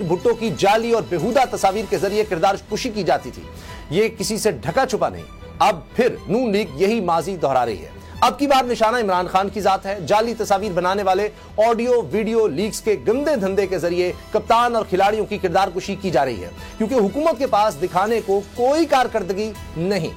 भुट्टो की जाली और बेहुदा तस्वीर के जरिए किरदार कुशी की जाती थी। ये किसी से ढका छुपा नहीं। अब फिर नून लीग यही माजी दोहरा रही है। अब की बार निशाना इमरान खान की जात है। जाली तस्वीर बनाने वाले ऑडियो वीडियो लीक्स के गंदे धंधे के जरिए कप्तान और खिलाड़ियों की किरदार कुशी की जा रही है, क्योंकि हुकूमत के पास दिखाने को कोई कारकर्दगी नहीं।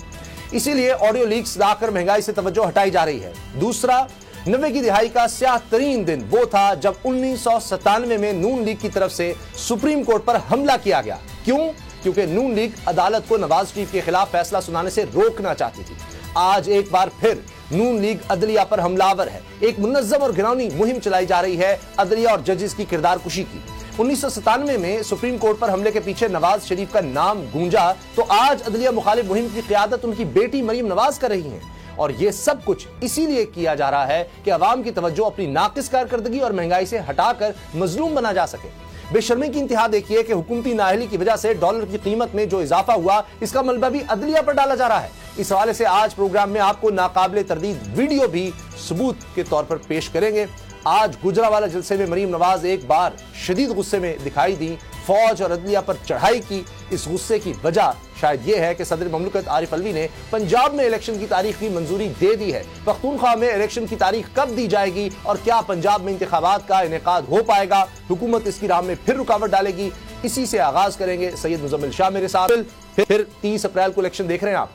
इसीलिए ऑडियो लीक्स लाकर महंगाई से तवज्जो हटाई जा रही है। दूसरा, 90 की दिहाई का स्याह तरीन दिन वो था जब 1997 में नून लीग की तरफ से सुप्रीम कोर्ट पर हमला किया गया। क्यों? क्योंकि नून लीग अदालत को नवाज शरीफ के खिलाफ फैसला सुनाने से रोकना चाहती थी। आज एक बार फिर नून लीग अदलिया पर हमलावर है। एक मुनज्जम और घिनौनी मुहिम चलाई जा रही है अदलिया और जजेस की किरदार कुशी की। 1997 में सुप्रीम कोर्ट पर हमले के पीछे नवाज शरीफ का नाम गूंजा, तो आज अदलिया मुखालिफ मुहिम की क़यादत उनकी बेटी मरीम नवाज कर रही है। और ये सब कुछ इसीलिए किया जा रहा है कि अवाम की तवज्जो अपनी नाकिस कारकर्दगी और महंगाई से हटाकर मजलूम बना जा सके। बेशर्मी की इंतहा देखिए कि हुकूमती नाअहली की वजह से डॉलर की कीमत में जो इजाफा हुआ, इसका मलबा भी अदलिया पर डाला जा रहा है। इस हवाले से आज प्रोग्राम में आपको नाकाबिले तरदीद वीडियो भी सबूत के तौर पर पेश करेंगे। आज गुजरावाला जलसे में मरीम नवाज एक बार शदीद गुस्से में दिखाई दी, फौज और अदलिया पर चढ़ाई की। इस गुस्से की वजह शायद यह है कि सदर ममलकत आरिफ अलवी ने पंजाब में इलेक्शन की तारीख की मंजूरी दे दी है। पख्तूनख्वा में इलेक्शन की तारीख कब दी जाएगी और क्या पंजाब में इंतखाबात का इनेकाद हो पाएगा? हुकूमत इसकी राह में फिर रुकावट डालेगी? इसी से आगाज करेंगे। सैयद मुजम्मिल शाह मेरे साथ। फिर 30 अप्रैल को इलेक्शन देख रहे हैं आप।